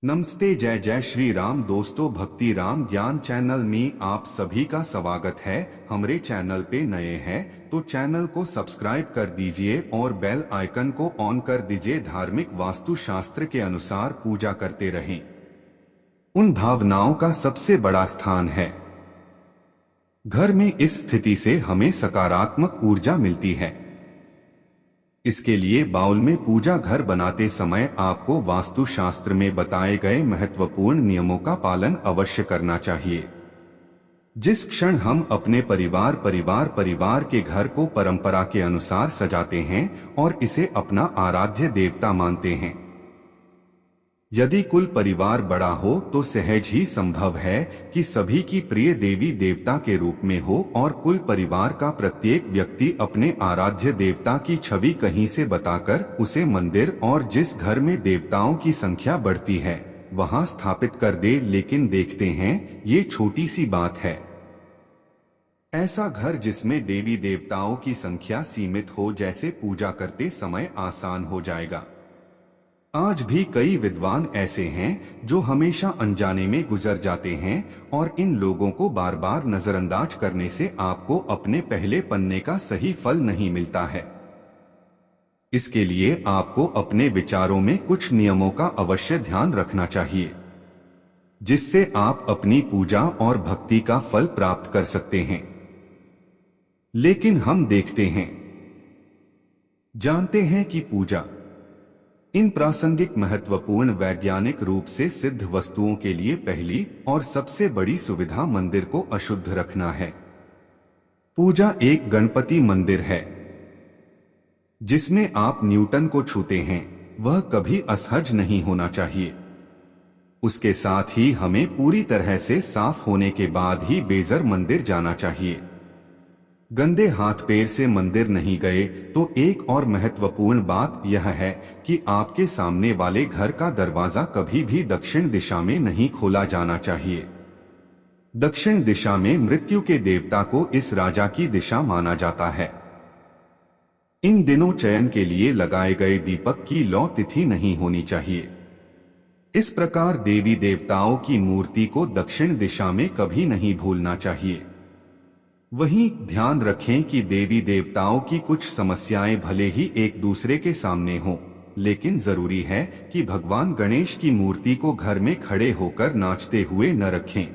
नमस्ते, जय जय श्री राम। दोस्तों, भक्ति राम ज्ञान चैनल में आप सभी का स्वागत है। हमारे चैनल पे नए हैं तो चैनल को सब्सक्राइब कर दीजिए और बेल आइकन को ऑन कर दीजिए। धार्मिक वास्तु शास्त्र के अनुसार पूजा करते रहें। उन भावनाओं का सबसे बड़ा स्थान है घर में। इस स्थिति से हमें सकारात्मक ऊर्जा मिलती है। इसके लिए बाउल में पूजा घर बनाते समय आपको वास्तुशास्त्र में बताए गए महत्वपूर्ण नियमों का पालन अवश्य करना चाहिए। जिस क्षण हम अपने परिवार के घर को परंपरा के अनुसार सजाते हैं और इसे अपना आराध्य देवता मानते हैं। यदि कुल परिवार बड़ा हो तो सहज ही संभव है कि सभी की प्रिय देवी देवता के रूप में हो और कुल परिवार का प्रत्येक व्यक्ति अपने आराध्य देवता की छवि कहीं से बताकर उसे मंदिर और जिस घर में देवताओं की संख्या बढ़ती है वहां स्थापित कर दे। लेकिन देखते हैं, ये छोटी सी बात है। ऐसा घर जिसमें देवी देवताओं की संख्या सीमित हो, जैसे पूजा करते समय आसान हो जाएगा। आज भी कई विद्वान ऐसे हैं जो हमेशा अनजाने में गुजर जाते हैं और इन लोगों को बार बार नजरअंदाज करने से आपको अपने पहले पन्ने का सही फल नहीं मिलता है। इसके लिए आपको अपने विचारों में कुछ नियमों का अवश्य ध्यान रखना चाहिए, जिससे आप अपनी पूजा और भक्ति का फल प्राप्त कर सकते हैं। लेकिन हम देखते हैं, जानते हैं कि पूजा इन प्रासंगिक महत्वपूर्ण वैज्ञानिक रूप से सिद्ध वस्तुओं के लिए पहली और सबसे बड़ी सुविधा मंदिर को अशुद्ध रखना है। पूजा एक गणपति मंदिर है जिसमें आप न्यूटन को छूते हैं, वह कभी असहज नहीं होना चाहिए। उसके साथ ही हमें पूरी तरह से साफ होने के बाद ही बेजर मंदिर जाना चाहिए। गंदे हाथ पैर से मंदिर नहीं गए तो एक और महत्वपूर्ण बात यह है कि आपके सामने वाले घर का दरवाजा कभी भी दक्षिण दिशा में नहीं खोला जाना चाहिए। दक्षिण दिशा में मृत्यु के देवता को इस राजा की दिशा माना जाता है। इन दिनों चयन के लिए लगाए गए दीपक की लौ तिथि नहीं होनी चाहिए। इस प्रकार देवी देवताओं की मूर्ति को दक्षिण दिशा में कभी नहीं भूलना चाहिए। वहीं ध्यान रखें कि देवी देवताओं की कुछ समस्याएं भले ही एक दूसरे के सामने हों, लेकिन जरूरी है कि भगवान गणेश की मूर्ति को घर में खड़े होकर नाचते हुए न रखें।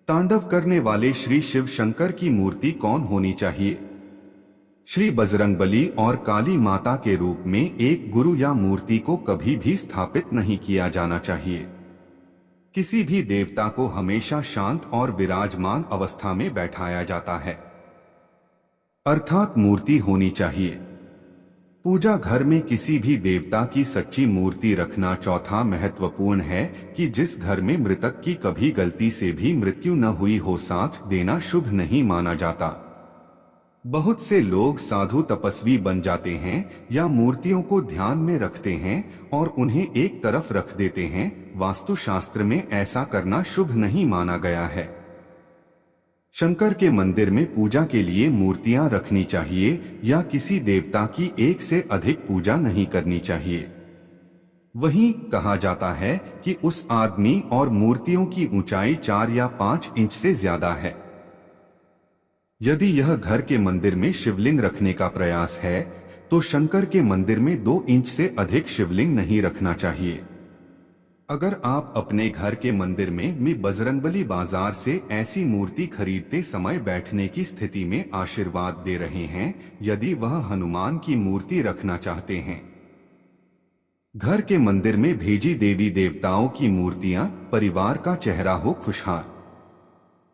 तांडव करने वाले श्री शिव शंकर की मूर्ति कौन होनी चाहिए? श्री बजरंगबली और काली माता के रूप में एक गुरु या मूर्ति को कभी भी स्थापित नहीं किया जाना चाहिए। किसी भी देवता को हमेशा शांत और विराजमान अवस्था में बैठाया जाता है, अर्थात मूर्ति होनी चाहिए। पूजा घर में किसी भी देवता की सच्ची मूर्ति रखना। चौथा महत्वपूर्ण है कि जिस घर में मृतक की कभी गलती से भी मृत्यु न हुई हो, साथ देना शुभ नहीं माना जाता। बहुत से लोग साधु तपस्वी बन जाते हैं या मूर्तियों को ध्यान में रखते हैं और उन्हें एक तरफ रख देते हैं। वास्तुशास्त्र में ऐसा करना शुभ नहीं माना गया है। शंकर के मंदिर में पूजा के लिए मूर्तियां रखनी चाहिए या किसी देवता की एक से अधिक पूजा नहीं करनी चाहिए। वहीं कहा जाता है कि उस आदमी और मूर्तियों की ऊंचाई 4 या 5 इंच से ज्यादा है। यदि यह घर के मंदिर में शिवलिंग रखने का प्रयास है तो शंकर के मंदिर में 2 इंच से अधिक शिवलिंग नहीं रखना चाहिए। अगर आप अपने घर के मंदिर में बजरंगबली बाजार से ऐसी मूर्ति खरीदते समय बैठने की स्थिति में आशीर्वाद दे रहे हैं, यदि वह हनुमान की मूर्ति रखना चाहते हैं, घर के मंदिर में भेजी देवी देवताओं की मूर्तियां, परिवार का चेहरा हो खुशहाल।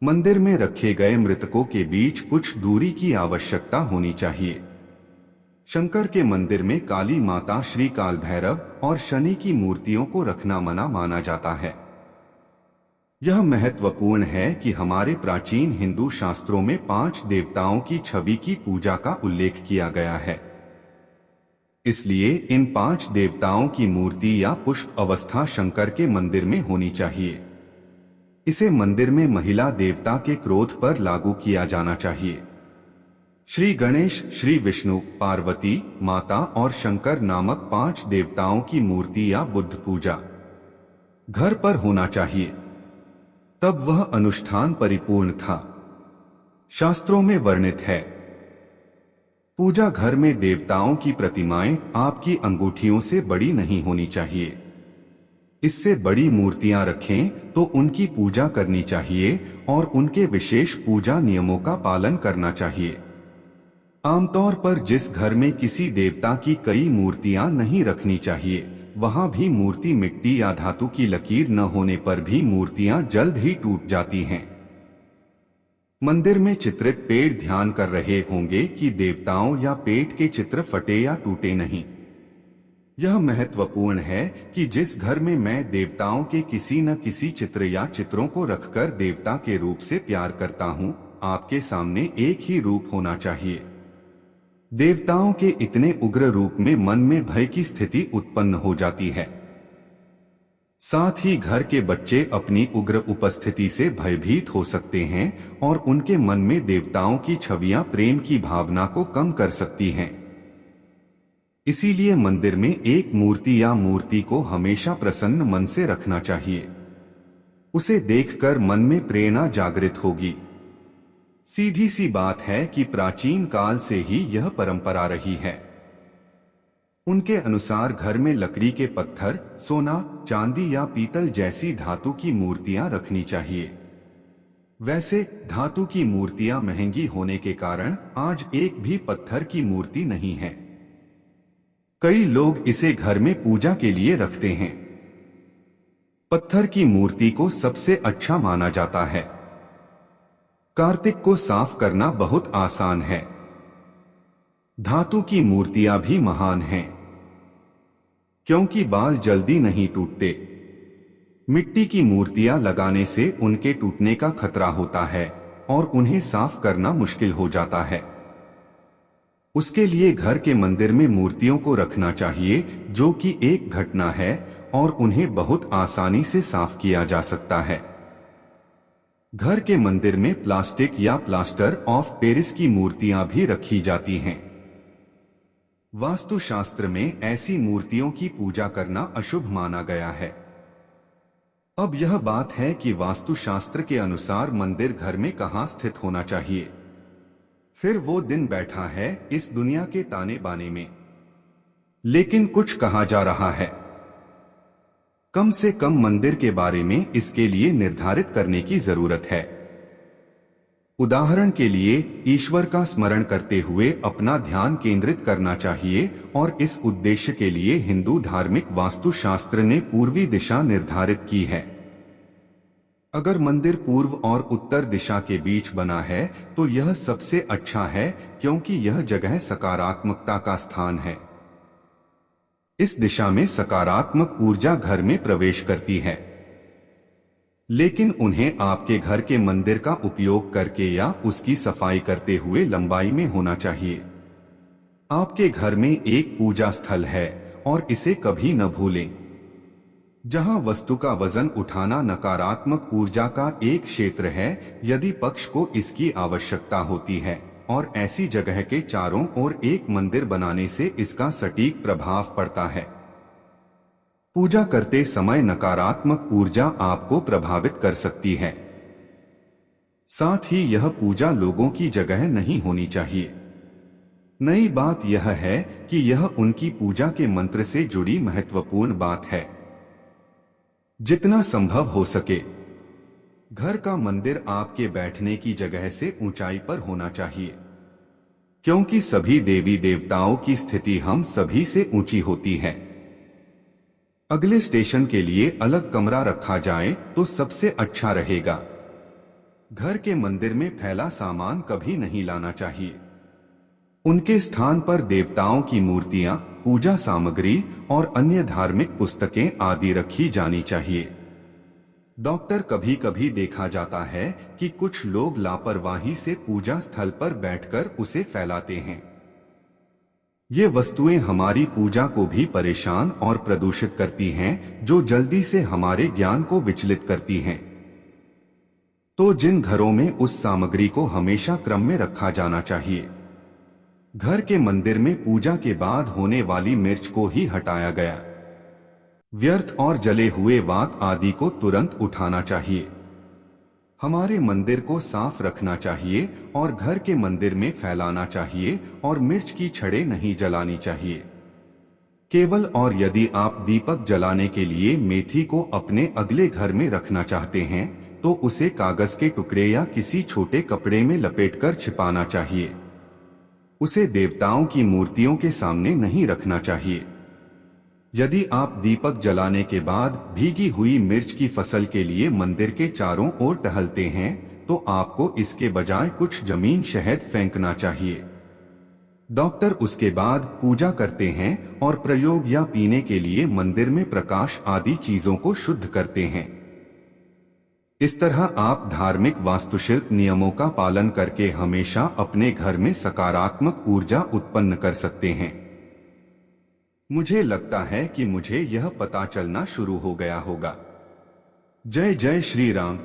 मंदिर में रखे गए मृतकों के बीच कुछ दूरी की आवश्यकता होनी चाहिए। शंकर के मंदिर में काली माता, श्री काल भैरव और शनि की मूर्तियों को रखना मना माना जाता है। यह महत्वपूर्ण है कि हमारे प्राचीन हिंदू शास्त्रों में 5 देवताओं की छवि की पूजा का उल्लेख किया गया है। इसलिए इन 5 देवताओं की मूर्ति या पुष्प अवस्था शंकर के मंदिर में होनी चाहिए। इसे मंदिर में महिला देवता के क्रोध पर लागू किया जाना चाहिए। श्री गणेश, श्री विष्णु, पार्वती माता और शंकर नामक 5 देवताओं की मूर्ति या बुद्ध पूजा घर पर होना चाहिए, तब वह अनुष्ठान परिपूर्ण था। शास्त्रों में वर्णित है, पूजा घर में देवताओं की प्रतिमाएं आपकी अंगूठियों से बड़ी नहीं होनी चाहिए। इससे बड़ी मूर्तियां रखें तो उनकी पूजा करनी चाहिए और उनके विशेष पूजा नियमों का पालन करना चाहिए। आमतौर पर जिस घर में किसी देवता की कई मूर्तियां नहीं रखनी चाहिए, वहां भी मूर्ति मिट्टी या धातु की लकीर न होने पर भी मूर्तियां जल्द ही टूट जाती हैं। मंदिर में चित्रित पेड़ ध्यान कर रहे होंगे कि देवताओं या पेट के चित्र फटे या टूटे नहीं। यह महत्वपूर्ण है कि जिस घर में मैं देवताओं के किसी न किसी चित्र या चित्रों को रखकर देवता के रूप से प्यार करता हूं, आपके सामने एक ही रूप होना चाहिए। देवताओं के इतने उग्र रूप में मन में भय की स्थिति उत्पन्न हो जाती है। साथ ही घर के बच्चे अपनी उग्र उपस्थिति से भयभीत हो सकते हैं और उनके मन में देवताओं की छवियां प्रेम की भावना को कम कर सकती हैं। इसीलिए मंदिर में एक मूर्ति या मूर्ति को हमेशा प्रसन्न मन से रखना चाहिए। उसे देखकर मन में प्रेरणा जागृत होगी। सीधी सी बात है कि प्राचीन काल से ही यह परंपरा रही है। उनके अनुसार घर में लकड़ी के पत्थर, सोना, चांदी या पीतल जैसी धातु की मूर्तियां रखनी चाहिए। वैसे धातु की मूर्तियां महंगी होने के कारण आज एक भी पत्थर की मूर्ति नहीं है। कई लोग इसे घर में पूजा के लिए रखते हैं। पत्थर की मूर्ति को सबसे अच्छा माना जाता है। कार्तिक को साफ करना बहुत आसान है। धातु की मूर्तियां भी महान हैं, क्योंकि बाल जल्दी नहीं टूटते। मिट्टी की मूर्तियां लगाने से उनके टूटने का खतरा होता है और उन्हें साफ करना मुश्किल हो जाता है। उसके लिए घर के मंदिर में मूर्तियों को रखना चाहिए, जो कि एक घटना है और उन्हें बहुत आसानी से साफ किया जा सकता है। घर के मंदिर में प्लास्टिक या प्लास्टर ऑफ पेरिस की मूर्तियां भी रखी जाती हैं। वास्तुशास्त्र में ऐसी मूर्तियों की पूजा करना अशुभ माना गया है। अब यह बात है कि वास्तुशास्त्र के अनुसार मंदिर घर में कहां स्थित होना चाहिए। फिर वो दिन बैठा है इस दुनिया के ताने बाने में। लेकिन कुछ कहा जा रहा है। कम से कम मंदिर के बारे में इसके लिए निर्धारित करने की जरूरत है। उदाहरण के लिए ईश्वर का स्मरण करते हुए अपना ध्यान केंद्रित करना चाहिए और इस उद्देश्य के लिए हिंदू धार्मिक वास्तुशास्त्र ने पूर्वी दिशा निर्धारित की है। अगर मंदिर पूर्व और उत्तर दिशा के बीच बना है तो यह सबसे अच्छा है, क्योंकि यह जगह सकारात्मकता का स्थान है। इस दिशा में सकारात्मक ऊर्जा घर में प्रवेश करती है। लेकिन उन्हें आपके घर के मंदिर का उपयोग करके या उसकी सफाई करते हुए लंबाई में होना चाहिए। आपके घर में एक पूजा स्थल है और इसे कभी न भूलें। जहां वस्तु का वजन उठाना नकारात्मक ऊर्जा का एक क्षेत्र है, यदि पक्ष को इसकी आवश्यकता होती है, और ऐसी जगह के चारों ओर एक मंदिर बनाने से इसका सटीक प्रभाव पड़ता है। पूजा करते समय नकारात्मक ऊर्जा आपको प्रभावित कर सकती है। साथ ही यह पूजा लोगों की जगह नहीं होनी चाहिए। नई बात यह है कि यह उनकी पूजा के मंत्र से जुड़ी महत्वपूर्ण बात है। जितना संभव हो सके घर का मंदिर आपके बैठने की जगह से ऊंचाई पर होना चाहिए, क्योंकि सभी देवी देवताओं की स्थिति हम सभी से ऊंची होती है। अगले स्टेशन के लिए अलग कमरा रखा जाए तो सबसे अच्छा रहेगा। घर के मंदिर में फैला सामान कभी नहीं लाना चाहिए। उनके स्थान पर देवताओं की मूर्तियां, पूजा सामग्री और अन्य धार्मिक पुस्तकें आदि रखी जानी चाहिए। डॉक्टर कभी कभी देखा जाता है कि कुछ लोग लापरवाही से पूजा स्थल पर बैठकर उसे फैलाते हैं। ये वस्तुएं हमारी पूजा को भी परेशान और प्रदूषित करती हैं, जो जल्दी से हमारे ज्ञान को विचलित करती हैं। तो जिन घरों में उस सामग्री को हमेशा क्रम में रखा जाना चाहिए। घर के मंदिर में पूजा के बाद होने वाली मिर्च को ही हटाया गया। व्यर्थ और जले हुए वात आदि को तुरंत उठाना चाहिए। हमारे मंदिर को साफ रखना चाहिए और घर के मंदिर में फैलाना चाहिए और मिर्च की छड़ें नहीं जलानी चाहिए। केवल और यदि आप दीपक जलाने के लिए मेथी को अपने अगले घर में रखना चाहते हैं तो उसे कागज के टुकड़े या किसी छोटे कपड़े में लपेटकर छिपाना चाहिए। उसे देवताओं की मूर्तियों के सामने नहीं रखना चाहिए। यदि आप दीपक जलाने के बाद भीगी हुई मिर्च की फसल के लिए मंदिर के चारों ओर टहलते हैं तो आपको इसके बजाय कुछ जमीन शहद फेंकना चाहिए। डॉक्टर उसके बाद पूजा करते हैं और प्रयोग या पीने के लिए मंदिर में प्रकाश आदि चीजों को शुद्ध करते हैं। इस तरह आप धार्मिक वास्तुशिल्प नियमों का पालन करके हमेशा अपने घर में सकारात्मक ऊर्जा उत्पन्न कर सकते हैं। मुझे लगता है कि मुझे यह पता चलना शुरू हो गया होगा। जय जय श्री राम।